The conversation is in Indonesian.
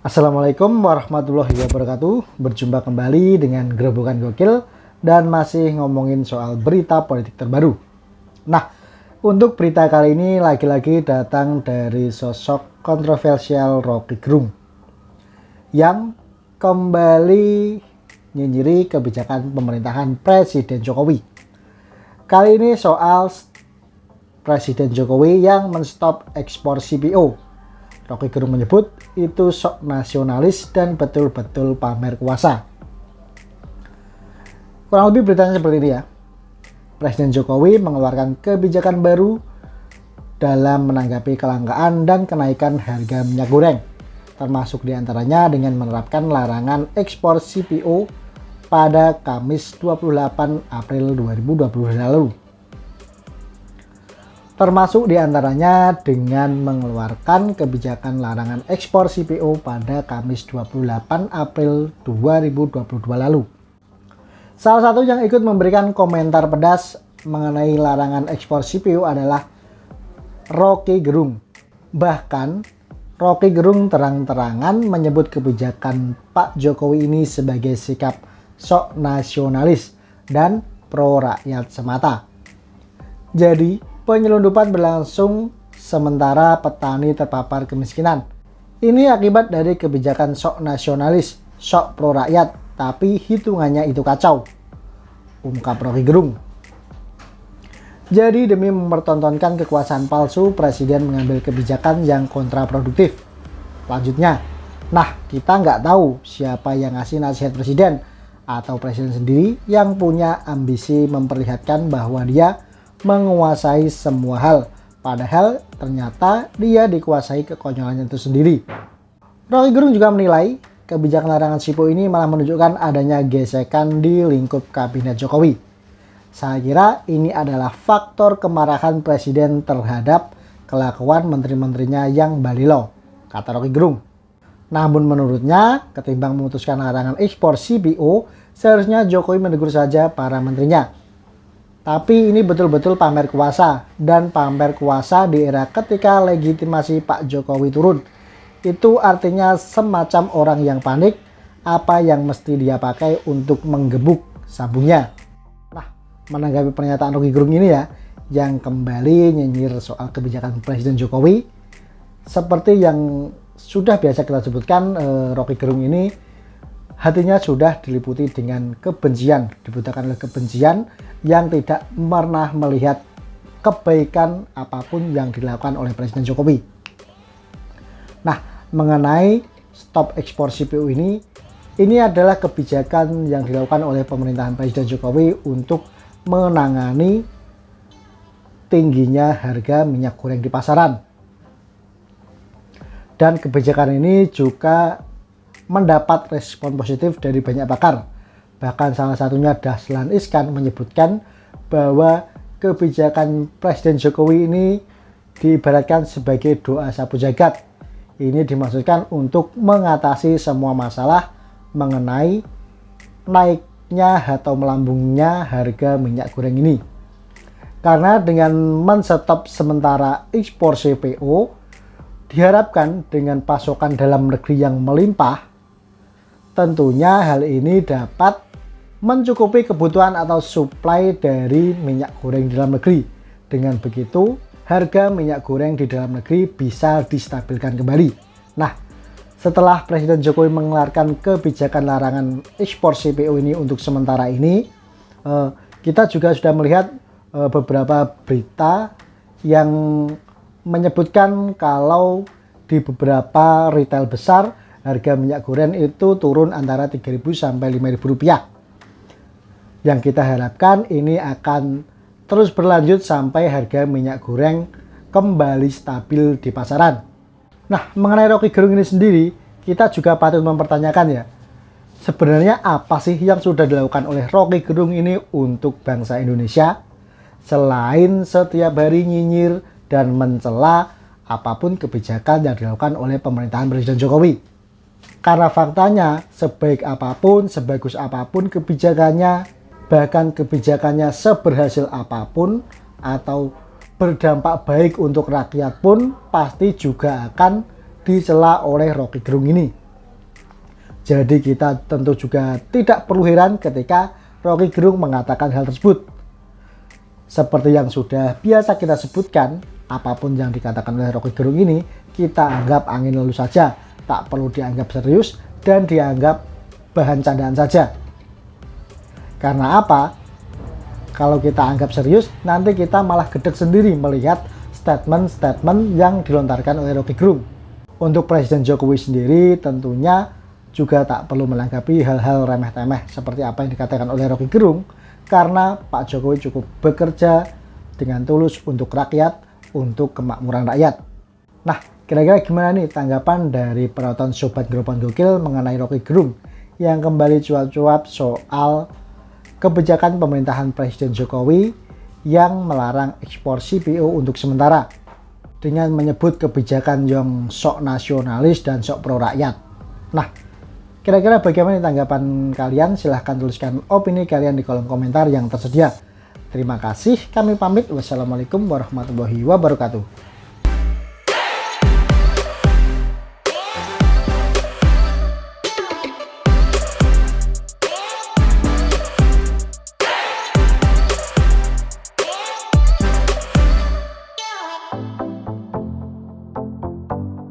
Assalamualaikum warahmatullahi wabarakatuh. Berjumpa kembali dengan Gerobokan Gokil dan masih ngomongin soal berita politik terbaru. Nah, untuk berita kali ini lagi-lagi datang dari sosok kontroversial Roky Gerung yang kembali nyinyiri kebijakan pemerintahan Presiden Jokowi. Kali ini soal Presiden Jokowi yang menstop ekspor CPO. Roky Gerung menyebut itu sok nasionalis dan betul-betul pamer kuasa. Kurang lebih beritanya seperti ini ya. Presiden Jokowi mengeluarkan kebijakan baru dalam menanggapi kelangkaan dan kenaikan harga minyak goreng, termasuk diantaranya dengan menerapkan larangan ekspor CPO pada Kamis 28 April 2020 lalu. Termasuk diantaranya dengan mengeluarkan kebijakan larangan ekspor CPO pada Kamis 28 April 2022 lalu. Salah satu yang ikut memberikan komentar pedas mengenai larangan ekspor CPO adalah Roky Gerung. Bahkan Roky Gerung terang-terangan menyebut kebijakan Pak Jokowi ini sebagai sikap sok nasionalis dan pro rakyat semata. Jadi penyelundupan berlangsung sementara petani terpapar kemiskinan. Ini akibat dari kebijakan sok nasionalis, sok pro rakyat, tapi hitungannya itu kacau, ungkap Roky Gerung. Jadi demi mempertontonkan kekuasaan palsu, Presiden mengambil kebijakan yang kontraproduktif. Lanjutnya, nah kita nggak tahu siapa yang ngasih nasihat Presiden atau Presiden sendiri yang punya ambisi memperlihatkan bahwa dia menguasai semua hal, padahal ternyata dia dikuasai kekonyolannya itu sendiri. Roky Gerung juga menilai kebijakan larangan CPO ini malah menunjukkan adanya gesekan di lingkup kabinet Jokowi. Saya kira ini adalah faktor kemarahan Presiden terhadap kelakuan menteri-menterinya yang balilo, kata Roky Gerung. Namun menurutnya, ketimbang memutuskan larangan ekspor CPO, seharusnya Jokowi menegur saja para menterinya. Tapi ini betul-betul pamer kuasa, dan pamer kuasa di era ketika legitimasi Pak Jokowi turun. Itu artinya semacam orang yang panik, apa yang mesti dia pakai untuk menggebuk sabungnya. Nah, menanggapi pernyataan Roky Gerung ini ya, yang kembali nyinyir soal kebijakan Presiden Jokowi, seperti yang sudah biasa kita sebutkan, Roky Gerung ini hatinya sudah diliputi dengan kebencian, dibutakan oleh kebencian yang tidak pernah melihat kebaikan apapun yang dilakukan oleh Presiden Jokowi. Nah, mengenai stop ekspor CPO ini adalah kebijakan yang dilakukan oleh pemerintahan Presiden Jokowi untuk menangani tingginya harga minyak goreng di pasaran. Dan kebijakan ini juga mendapat respon positif dari banyak pakar. Bahkan salah satunya Dahlan Iskan menyebutkan bahwa kebijakan Presiden Jokowi ini diibaratkan sebagai doa sapu jagat. Ini dimaksudkan untuk mengatasi semua masalah mengenai naiknya atau melambungnya harga minyak goreng ini. Karena dengan men-stop sementara ekspor CPO, diharapkan dengan pasokan dalam negeri yang melimpah, tentunya hal ini dapat mencukupi kebutuhan atau suplai dari minyak goreng di dalam negeri. Dengan begitu, harga minyak goreng di dalam negeri bisa distabilkan kembali. Nah, setelah Presiden Jokowi mengeluarkan kebijakan larangan ekspor CPO ini untuk sementara ini, kita juga sudah melihat beberapa berita yang menyebutkan kalau di beberapa retail besar harga minyak goreng itu turun antara 3.000 sampai 5.000 rupiah. Yang kita harapkan ini akan terus berlanjut sampai harga minyak goreng kembali stabil di pasaran. Nah, mengenai Roky Gerung ini sendiri, kita juga patut mempertanyakan ya, sebenarnya apa sih yang sudah dilakukan oleh Roky Gerung ini untuk bangsa Indonesia? Selain setiap hari nyinyir dan mencela apapun kebijakan yang dilakukan oleh pemerintahan Presiden Jokowi. Karena faktanya, sebaik apapun, sebagus apapun kebijakannya, bahkan kebijakannya seberhasil apapun atau berdampak baik untuk rakyat pun pasti juga akan dicela oleh Roky Gerung ini. Jadi kita tentu juga tidak perlu heran ketika Rocky Gerung mengatakan hal tersebut. Seperti yang sudah biasa kita sebutkan, apapun yang dikatakan oleh Rocky Gerung ini, kita anggap angin lalu saja, tak perlu dianggap serius dan dianggap bahan candaan saja. Karena apa? Kalau kita anggap serius, nanti kita malah gedek sendiri melihat statement-statement yang dilontarkan oleh Rocky Gerung. Untuk Presiden Jokowi sendiri tentunya juga tak perlu menanggapi hal-hal remeh-temeh seperti apa yang dikatakan oleh Rocky Gerung, karena Pak Jokowi cukup bekerja dengan tulus untuk rakyat, untuk kemakmuran rakyat. Nah, kira-kira gimana nih tanggapan dari penonton Sobat Groupon Gokil mengenai Rocky Gerung yang kembali cuap-cuap soal kebijakan pemerintahan Presiden Jokowi yang melarang ekspor CPO untuk sementara dengan menyebut kebijakan yang sok nasionalis dan sok pro rakyat. Nah, kira-kira bagaimana tanggapan kalian? Silahkan tuliskan opini kalian di kolom komentar yang tersedia. Terima kasih, kami pamit. Wassalamualaikum warahmatullahi wabarakatuh.